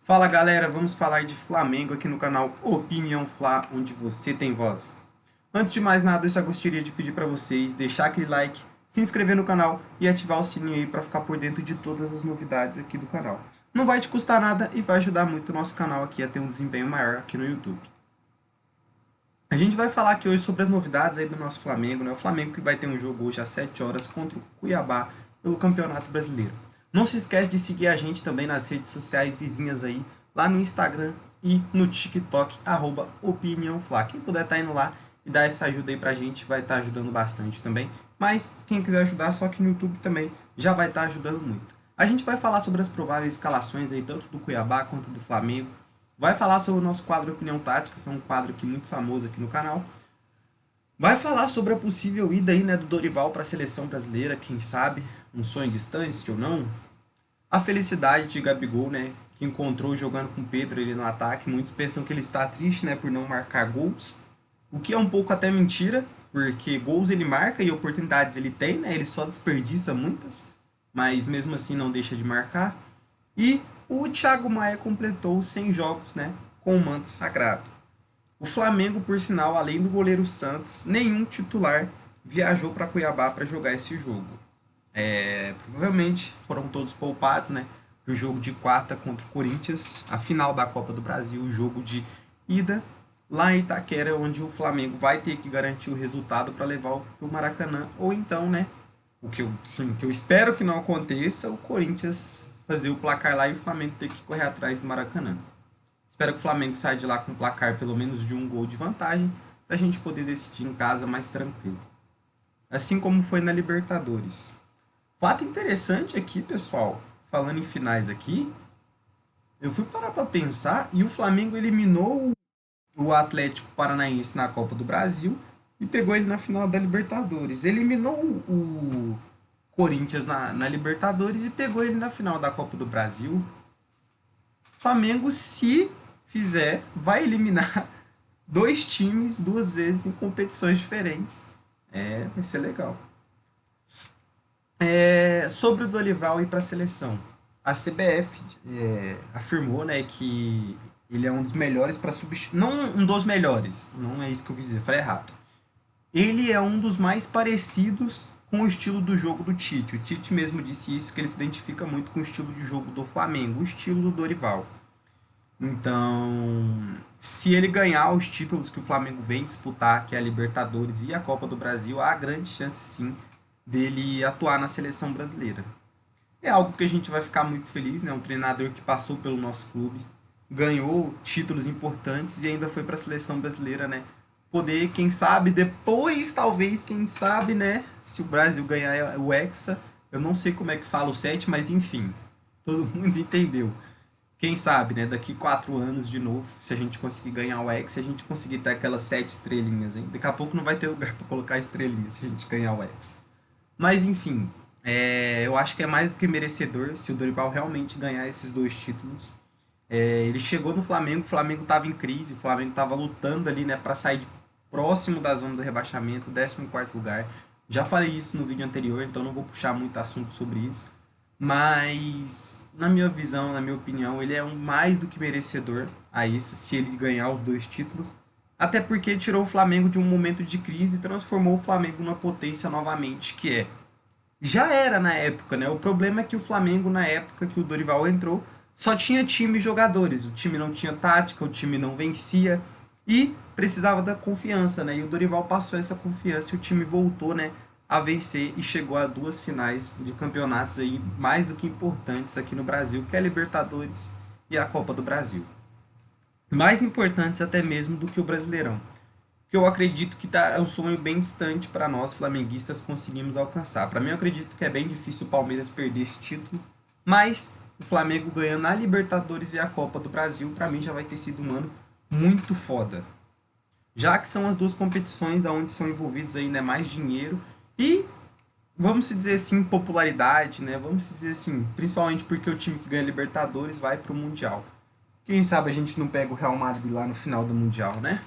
Fala galera, vamos falar de Flamengo aqui no canal Opinião Fla, onde você tem voz. Antes de mais nada, eu só gostaria de pedir para vocês deixar aquele like, se inscrever no canal e ativar o sininho aí para ficar por dentro de todas as novidades aqui do canal. Não vai te custar nada e vai ajudar muito o nosso canal aqui a ter um desempenho maior aqui no YouTube. A gente vai falar aqui hoje sobre as novidades aí do nosso Flamengo, né? O Flamengo que vai ter um jogo hoje às 7 horas contra o Cuiabá pelo Campeonato Brasileiro. Não se esquece de seguir a gente também nas redes sociais vizinhas aí, lá no Instagram e no TikTok, @OpiniãoFla. Quem puder estar indo lá e dar essa ajuda aí pra gente, vai estar ajudando bastante também. Mas quem quiser ajudar só aqui no YouTube também, já vai estar ajudando muito. A gente vai falar sobre as prováveis escalações aí, tanto do Cuiabá quanto do Flamengo. Vai falar sobre o nosso quadro Opinião Tática, que é um quadro aqui muito famoso aqui no canal. Vai falar sobre a possível ida aí, né, do Dorival para a seleção brasileira, quem sabe, um sonho distante ou não. A felicidade de Gabigol, né, que encontrou jogando com o Pedro ele no ataque. Muitos pensam que ele está triste, né, por não marcar gols, o que é um pouco até mentira, porque gols ele marca e oportunidades ele tem, né, ele só desperdiça muitas, mas mesmo assim não deixa de marcar. E o Thiago Maia completou 100 jogos, né, com o manto sagrado. O Flamengo, por sinal, além do goleiro Santos, nenhum titular viajou para Cuiabá para jogar esse jogo. Provavelmente foram todos poupados, né? Para o jogo de quarta contra o Corinthians, a final da Copa do Brasil, o jogo de ida lá em Itaquera, onde o Flamengo vai ter que garantir o resultado para levar para o Maracanã, ou então, né? Que eu espero que não aconteça, o Corinthians fazer o placar lá e o Flamengo ter que correr atrás do Maracanã. Espero que o Flamengo saia de lá com um placar pelo menos de um gol de vantagem, para a gente poder decidir em casa mais tranquilo. Assim como foi na Libertadores. Fato interessante aqui, pessoal, falando em finais aqui, eu fui parar para pensar e o Flamengo eliminou o Atlético Paranaense na Copa do Brasil e pegou ele na final da Libertadores. Eliminou o Corinthians na Libertadores e pegou ele na final da Copa do Brasil. O Flamengo, se fizer, vai eliminar dois times duas vezes em competições diferentes. Vai ser legal. Sobre o Dorival ir para a seleção, a CBF afirmou, né, que ele é um dos melhores para substituir. Não um dos melhores, não é isso que eu quis dizer, falei errado. Ele é um dos mais parecidos com o estilo do jogo do Tite. O Tite mesmo disse isso, que ele se identifica muito com o estilo de jogo do Flamengo, o estilo do Dorival. Então, se ele ganhar os títulos que o Flamengo vem disputar, que é a Libertadores e a Copa do Brasil, há grande chance sim dele atuar na seleção brasileira. É algo que a gente vai ficar muito feliz, né? Um treinador que passou pelo nosso clube, ganhou títulos importantes e ainda foi para a seleção brasileira, né? Poder, quem sabe, depois, talvez, quem sabe, né? Se o Brasil ganhar o Hexa, eu não sei como é que fala o 7, mas enfim, todo mundo entendeu. Quem sabe, né? Daqui 4 anos de novo, se a gente conseguir ganhar o Hexa, a gente conseguir ter aquelas 7 estrelinhas, hein? Daqui a pouco não vai ter lugar para colocar estrelinhas se a gente ganhar o Hexa. Mas enfim, eu acho que é mais do que merecedor se o Dorival realmente ganhar esses dois títulos. Ele chegou no Flamengo, o Flamengo estava em crise, o Flamengo estava lutando ali, né, para sair próximo da zona do rebaixamento, 14º lugar. Já falei isso no vídeo anterior, então não vou puxar muito assunto sobre isso. Mas, na minha visão, na minha opinião, ele é um mais do que merecedor a isso, se ele ganhar os dois títulos. Até porque tirou o Flamengo de um momento de crise e transformou o Flamengo numa potência novamente, que já era na época, né? O problema é que o Flamengo, na época que o Dorival entrou, só tinha time e jogadores. O time não tinha tática, o time não vencia e precisava da confiança, né? E o Dorival passou essa confiança e o time voltou, né, a vencer e chegou a duas finais de campeonatos aí mais do que importantes aqui no Brasil, que é a Libertadores e a Copa do Brasil. Mais importantes até mesmo do que o Brasileirão, que eu acredito que é um sonho bem distante para nós flamenguistas conseguimos alcançar. Para mim, eu acredito que é bem difícil o Palmeiras perder esse título, mas o Flamengo ganhando a Libertadores e a Copa do Brasil, para mim já vai ter sido um ano muito foda. Já que são as duas competições onde são envolvidos aí, né, mais dinheiro e, vamos dizer assim, popularidade, né? Vamos dizer assim, principalmente porque o time que ganha Libertadores vai para o Mundial. Quem sabe a gente não pega o Real Madrid lá no final do Mundial, né?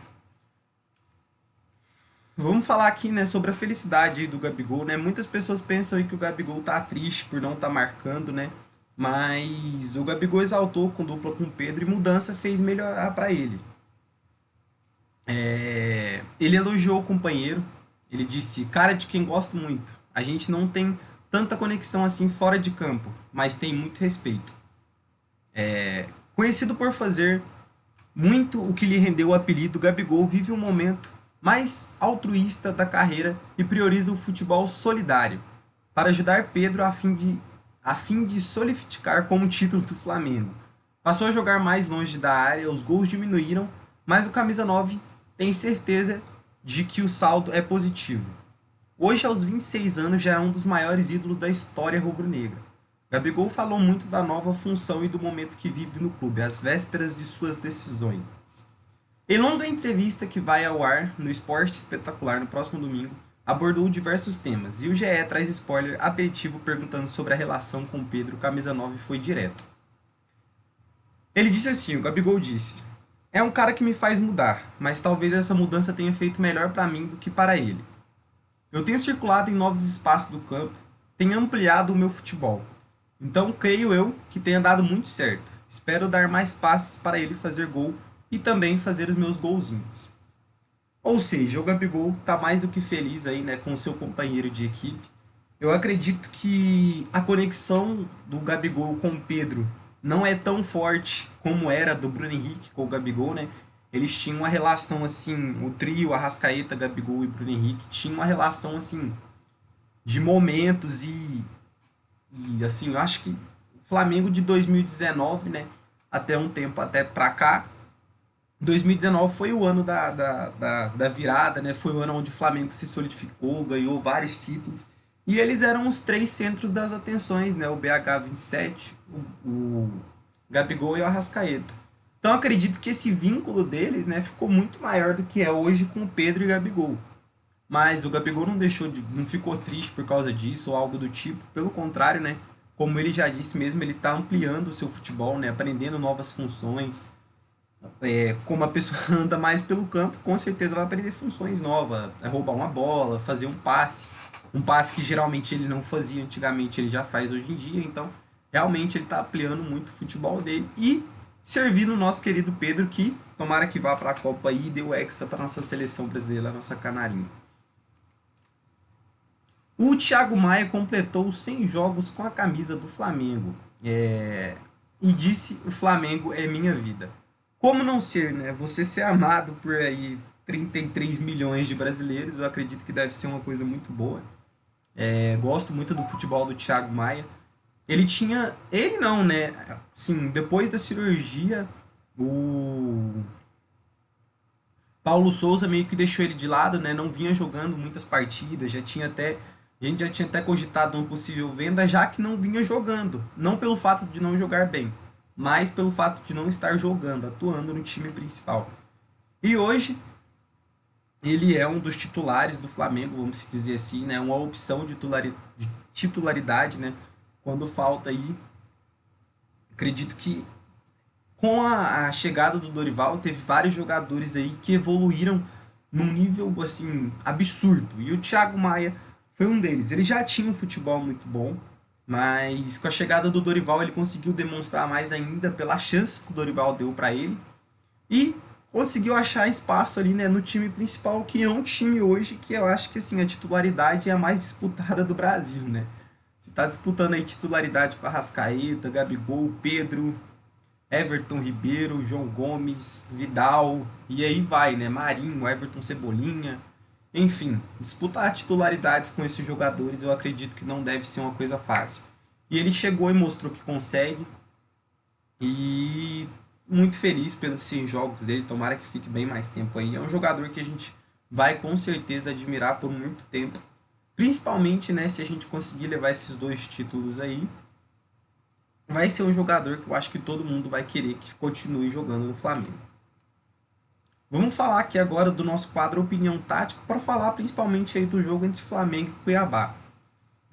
Vamos falar aqui, né, sobre a felicidade aí do Gabigol, né? Muitas pessoas pensam aí que o Gabigol tá triste por não estar marcando, né? Mas o Gabigol exaltou com dupla com o Pedro e mudança fez melhorar para ele. Ele elogiou o companheiro, ele disse, cara de quem gosto muito. A gente não tem tanta conexão assim fora de campo, mas tem muito respeito. Conhecido por fazer muito o que lhe rendeu o apelido, Gabigol vive um momento mais altruísta da carreira e prioriza o futebol solidário para ajudar Pedro a fim de solidificar como título do Flamengo. Passou a jogar mais longe da área, os gols diminuíram, mas o camisa 9 tem certeza de que o saldo é positivo. Hoje, aos 26 anos, já é um dos maiores ídolos da história rubro-negra. Gabigol falou muito da nova função e do momento que vive no clube, às vésperas de suas decisões. Em longa entrevista que vai ao ar no Esporte Espetacular no próximo domingo, abordou diversos temas, e o GE traz spoiler aperitivo perguntando sobre a relação com Pedro, camisa 9 foi direto. Ele disse assim, o Gabigol disse, é um cara que me faz mudar, mas talvez essa mudança tenha feito melhor para mim do que para ele. Eu tenho circulado em novos espaços do campo, tenho ampliado o meu futebol. Então creio eu que tenha dado muito certo. Espero dar mais passes para ele fazer gol e também fazer os meus golzinhos. Ou seja, o Gabigol está mais do que feliz aí, né, com o seu companheiro de equipe. Eu acredito que a conexão do Gabigol com o Pedro não é tão forte como era do Bruno Henrique com o Gabigol, né? Eles tinham uma relação assim, o trio Arrascaeta, Gabigol e Bruno Henrique tinha uma relação assim de momentos e assim, eu acho que o Flamengo de 2019, né, até um tempo até pra cá, 2019 foi o ano da virada, né? Foi o ano onde o Flamengo se solidificou, ganhou vários títulos. E eles eram os três centros das atenções, né? O BH27, o Gabigol e o Arrascaeta. Então acredito que esse vínculo deles, né, ficou muito maior do que é hoje com o Pedro e o Gabigol. Mas o Gabigol não ficou triste por causa disso ou algo do tipo. Pelo contrário, né? Como ele já disse mesmo, ele está ampliando o seu futebol, né? Aprendendo novas funções, como a pessoa anda mais pelo campo, com certeza vai aprender funções novas, roubar uma bola, fazer um passe que geralmente ele não fazia antigamente, ele já faz hoje em dia, então realmente ele está ampliando muito o futebol dele e servindo o nosso querido Pedro, que tomara que vá para a Copa aí e dê o hexa para nossa seleção brasileira, a nossa canarinha. O Thiago Maia completou 100 jogos com a camisa do Flamengo. E disse: o Flamengo é minha vida. Como não ser, né? Você ser amado por aí 33 milhões de brasileiros, eu acredito que deve ser uma coisa muito boa. Gosto muito do futebol do Thiago Maia. Ele tinha. Ele não, né? Sim, depois da cirurgia, o Paulo Souza meio que deixou ele de lado, né? Não vinha jogando muitas partidas, a gente já tinha até cogitado uma possível venda, já que não vinha jogando. Não pelo fato de não jogar bem, mas pelo fato de não estar jogando, atuando no time principal. E hoje ele é um dos titulares do Flamengo, vamos dizer assim, né? Uma opção de titularidade, né? Quando falta aí, acredito que com a chegada do Dorival, teve vários jogadores aí que evoluíram num nível assim absurdo. E o Thiago Maia foi um deles. Ele já tinha um futebol muito bom, mas com a chegada do Dorival ele conseguiu demonstrar mais ainda pela chance que o Dorival deu para ele e conseguiu achar espaço ali, né, no time principal, que é um time hoje que eu acho que assim a titularidade é a mais disputada do Brasil, né? Você tá disputando aí titularidade com a Arrascaeta, Gabigol, Pedro, Everton Ribeiro, João Gomes, Vidal, e aí vai, né? Marinho, Everton Cebolinha. Enfim, disputar titularidades com esses jogadores eu acredito que não deve ser uma coisa fácil. E ele chegou e mostrou que consegue. E muito feliz pelos 100 jogos dele, tomara que fique bem mais tempo aí. É um jogador que a gente vai com certeza admirar por muito tempo. Principalmente, né, se a gente conseguir levar esses dois títulos aí, vai ser um jogador que eu acho que todo mundo vai querer que continue jogando no Flamengo. Vamos falar aqui agora do nosso quadro Opinião Tática para falar principalmente aí do jogo entre Flamengo e Cuiabá.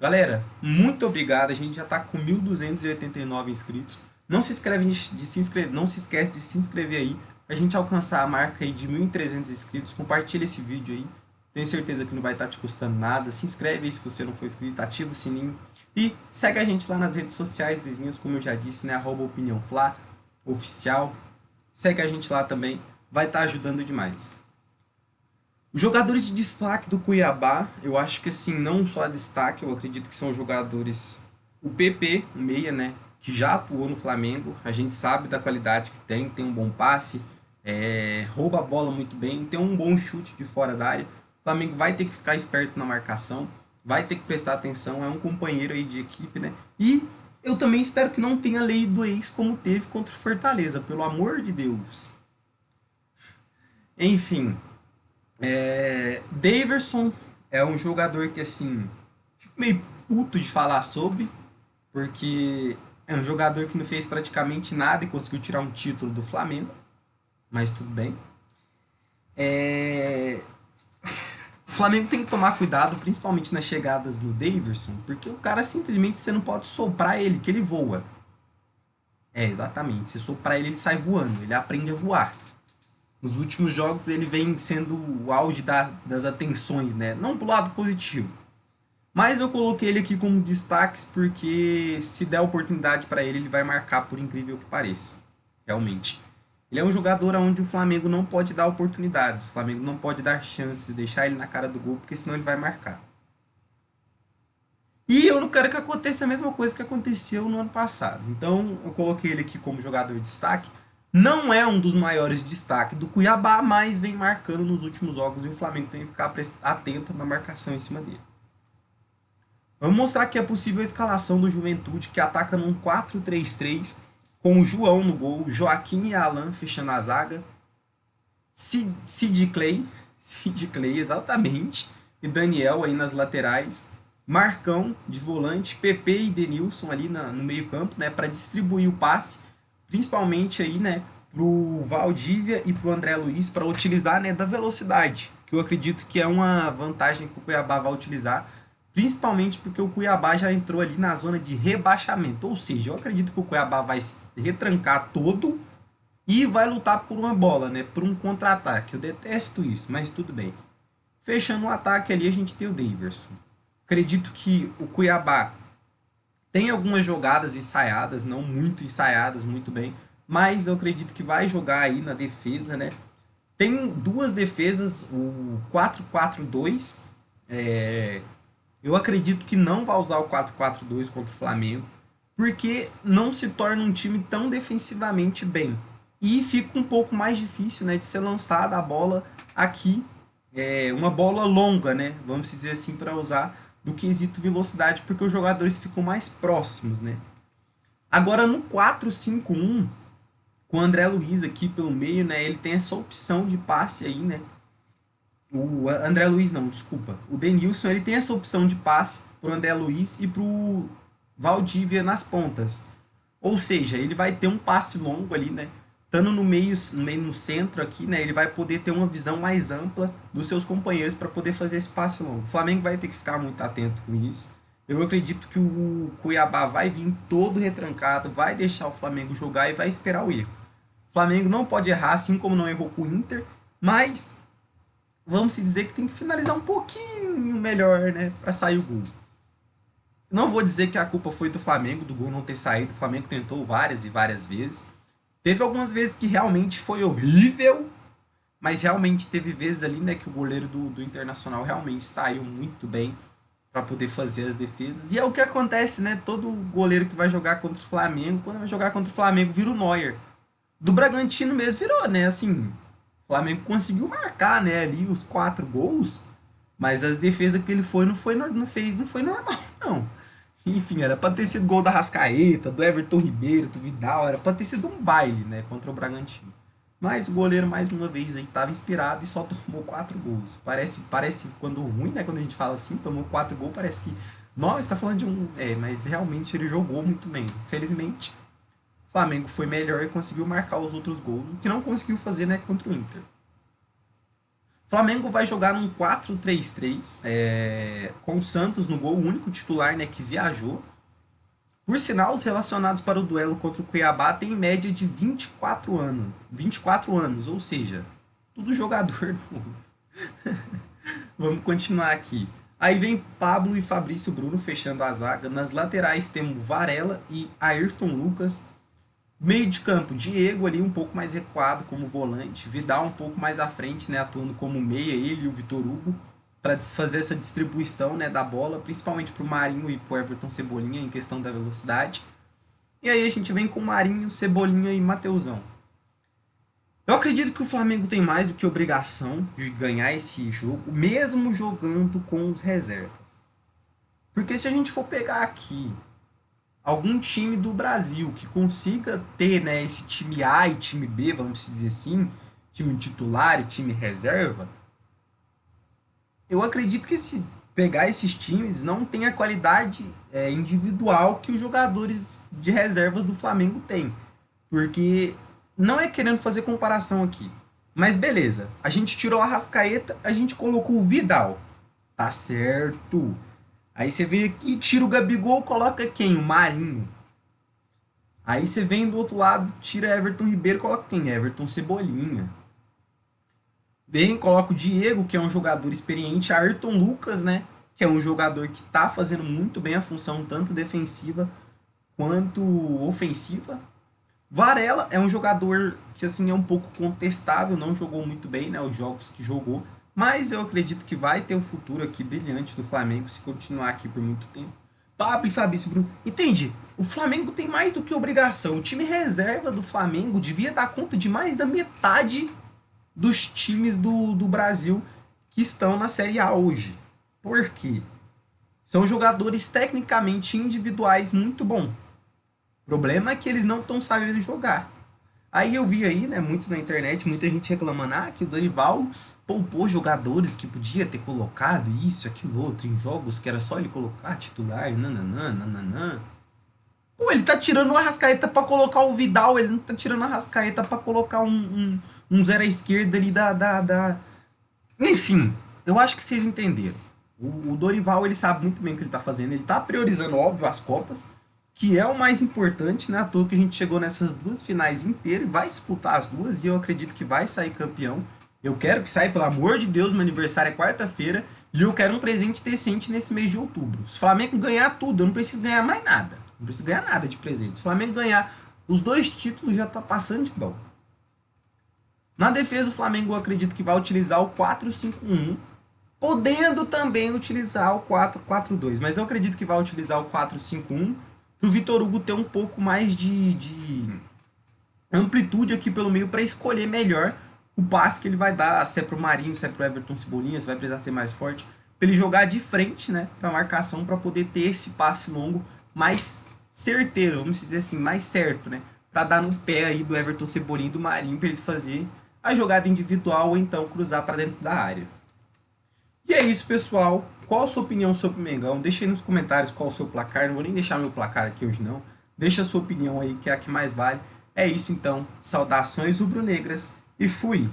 Galera, muito obrigado, a gente já está com 1.289 inscritos. Não se esquece de se inscrever aí para a gente alcançar a marca aí de 1.300 inscritos. Compartilha esse vídeo aí. Tenho certeza que não vai estar te custando nada. Se inscreve aí se você não for inscrito, ativa o sininho. E segue a gente lá nas redes sociais, vizinhos, como eu já disse, né? @opiniãofla oficial. Segue a gente lá também, vai estar ajudando demais. Os jogadores de destaque do Cuiabá, eu acho que assim, não só destaque, eu acredito que são jogadores. O PP, o meia, né? Que já atuou no Flamengo, a gente sabe da qualidade que tem um bom passe, rouba a bola muito bem, tem um bom chute de fora da área. O Flamengo vai ter que ficar esperto na marcação, vai ter que prestar atenção, é um companheiro aí de equipe, né? E eu também espero que não tenha lei do ex como teve contra o Fortaleza, pelo amor de Deus. Enfim, Daverson é um jogador que, assim, fico meio puto de falar sobre, porque é um jogador que não fez praticamente nada e conseguiu tirar um título do Flamengo, mas tudo bem. O Flamengo tem que tomar cuidado, principalmente nas chegadas no Daverson, porque o cara simplesmente você não pode soprar ele, que ele voa. Exatamente. Se soprar ele, ele sai voando, ele aprende a voar. Nos últimos jogos ele vem sendo o auge das atenções, né? Não pro lado positivo. Mas eu coloquei ele aqui como destaques porque se der oportunidade para ele, ele vai marcar por incrível que pareça. Realmente. Ele é um jogador onde o Flamengo não pode dar oportunidades. O Flamengo não pode dar chances, deixar ele na cara do gol, porque senão ele vai marcar. E eu não quero que aconteça a mesma coisa que aconteceu no ano passado. Então eu coloquei ele aqui como jogador de destaque. Não é um dos maiores destaques do Cuiabá, mas vem marcando nos últimos jogos e o Flamengo tem que ficar atento na marcação em cima dele. Vamos mostrar aqui a possível escalação do Juventude, que ataca num 4-3-3, com o João no gol, Joaquim e Alan fechando a zaga, Sid Clay, exatamente, e Daniel aí nas laterais, Marcão de volante, PP e Denilson ali no meio campo, né, para distribuir o passe, principalmente aí, né, pro Valdívia e pro André Luiz para utilizar, né, da velocidade, que eu acredito que é uma vantagem que o Cuiabá vai utilizar, principalmente porque o Cuiabá já entrou ali na zona de rebaixamento, ou seja, eu acredito que o Cuiabá vai se retrancar todo e vai lutar por uma bola, né, por um contra-ataque. Eu detesto isso, mas tudo bem. Fechando o ataque ali, a gente tem o Daverson. Acredito que o Cuiabá tem algumas jogadas ensaiadas, não muito ensaiadas, muito bem, mas eu acredito que vai jogar aí na defesa, né? Tem duas defesas, o 4-4-2. Eu acredito que não vai usar o 4-4-2 contra o Flamengo, porque não se torna um time tão defensivamente bem. E fica um pouco mais difícil, né, de ser lançada a bola aqui, uma bola longa, né? Vamos dizer assim, para usar do quesito velocidade, porque os jogadores ficam mais próximos, né? Agora no 4-5-1, com o André Luiz aqui pelo meio, né? Ele tem essa opção de passe aí, né? O André Luiz não, desculpa. O Denilson, ele tem essa opção de passe pro André Luiz e pro Valdívia nas pontas. Ou seja, ele vai ter um passe longo ali, né? Estando no meio no centro aqui, né? Ele vai poder ter uma visão mais ampla dos seus companheiros para poder fazer esse passe longo. O Flamengo vai ter que ficar muito atento com isso. Eu acredito que o Cuiabá vai vir todo retrancado, vai deixar o Flamengo jogar e vai esperar o erro. O Flamengo não pode errar, assim como não errou com o Inter, mas vamos se dizer que tem que finalizar um pouquinho melhor, né? Para sair o gol. Não vou dizer que a culpa foi do Flamengo, do gol não ter saído. O Flamengo tentou várias e várias vezes. Teve algumas vezes que realmente foi horrível, mas realmente teve vezes ali, né, que o goleiro do Internacional realmente saiu muito bem para poder fazer as defesas. E é o que acontece, né? Todo goleiro que vai jogar contra o Flamengo, quando vai jogar contra o Flamengo, vira o Neuer. Do Bragantino mesmo virou, né? Assim, o Flamengo conseguiu marcar, né, ali os 4 gols, mas as defesas que ele não foi normal, não. Enfim, era pra ter sido gol da Rascaeta, do Everton Ribeiro, do Vidal, era pra ter sido um baile, né, contra o Bragantino. Mas o goleiro, mais uma vez, aí tava inspirado e só tomou 4 gols. Parece quando ruim, né, quando a gente fala assim, tomou 4 gols, parece que, nossa, tá falando de um... mas realmente ele jogou muito bem. Felizmente, o Flamengo foi melhor e conseguiu marcar os outros gols, o que não conseguiu fazer, né, contra o Inter. O Flamengo vai jogar num 4-3-3, com o Santos no gol, o único titular, né, que viajou. Por sinal, os relacionados para o duelo contra o Cuiabá têm média de 24 anos. 24 anos, ou seja, tudo jogador novo. Vamos continuar aqui. Aí vem Pablo e Fabrício Bruno fechando a zaga. Nas laterais temos Varela e Ayrton Lucas. Meio de campo, Diego ali um pouco mais recuado como volante. Vidal um pouco mais à frente, né, atuando como meia, ele e o Vitor Hugo, para fazer essa distribuição, né, da bola, principalmente para o Marinho e para o Everton Cebolinha em questão da velocidade. E aí a gente vem com Marinho, Cebolinha e Mateusão. Eu acredito que o Flamengo tem mais do que obrigação de ganhar esse jogo, mesmo jogando com os reservas. Porque se a gente for pegar aqui algum time do Brasil que consiga ter, né, esse time A e time B, vamos dizer assim, time titular e time reserva, eu acredito que se pegar esses times não tem a qualidade individual que os jogadores de reservas do Flamengo têm. Porque não é querendo fazer comparação aqui. Mas beleza, a gente tirou a Arrascaeta, a gente colocou o Vidal. Tá certo. Aí você vem aqui, tira o Gabigol, coloca quem? O Marinho. Aí você vem do outro lado, tira Everton Ribeiro, coloca quem? Everton Cebolinha. Vem, coloca o Diego, que é um jogador experiente, Ayrton Lucas, né? Que é um jogador que tá fazendo muito bem a função tanto defensiva quanto ofensiva. Varela é um jogador que assim é um pouco contestável, não jogou muito bem, né, os jogos que jogou, mas eu acredito que vai ter um futuro aqui brilhante do Flamengo se continuar aqui por muito tempo. Pablo e Fabrício Bruno. Entende? O Flamengo tem mais do que obrigação. O time reserva do Flamengo devia dar conta de mais da metade dos times do Brasil que estão na Série A hoje. Por quê? São jogadores tecnicamente individuais muito bons. O problema é que eles não estão sabendo jogar. Aí eu vi aí, né, muito na internet, muita gente reclamando que o Dorival poupou jogadores que podia ter colocado isso, aquilo, outro, em jogos que era só ele colocar titular, nananã, nananã. Pô, ele tá tirando o Arrascaeta pra colocar o Vidal, ele não tá tirando o Arrascaeta pra colocar um zero à esquerda ali da... Enfim, eu acho que vocês entenderam. O Dorival, ele sabe muito bem o que ele tá fazendo, ele tá priorizando, óbvio, as Copas, que é o mais importante, né? À toa que a gente chegou nessas duas finais inteiras e vai disputar as duas, e eu acredito que vai sair campeão. Eu quero que saia, pelo amor de Deus, meu aniversário é quarta-feira, e eu quero um presente decente nesse mês de outubro. Se o Flamengo ganhar tudo, eu não preciso ganhar mais nada. Não preciso ganhar nada de presente. Se o Flamengo ganhar os 2 títulos, já tá passando de bom. Na defesa, o Flamengo eu acredito que vai utilizar o 4-5-1, podendo também utilizar o 4-4-2, mas eu acredito que vai utilizar o 4-5-1 para o Vitor Hugo ter um pouco mais de amplitude aqui pelo meio para escolher melhor o passe que ele vai dar, se é para o Marinho, se é para o Everton Cebolinha, se vai precisar ser mais forte, para ele jogar de frente, né, para marcação, para poder ter esse passe longo mais certeiro, vamos dizer assim, mais certo, né, para dar no pé aí do Everton Cebolinha e do Marinho para eles fazer a jogada individual ou então cruzar para dentro da área. E é isso, pessoal. Qual a sua opinião sobre o Mengão? Deixa aí nos comentários qual o seu placar. Não vou nem deixar meu placar aqui hoje, não. Deixa a sua opinião aí, que é a que mais vale. É isso, então. Saudações rubro-negras e fui!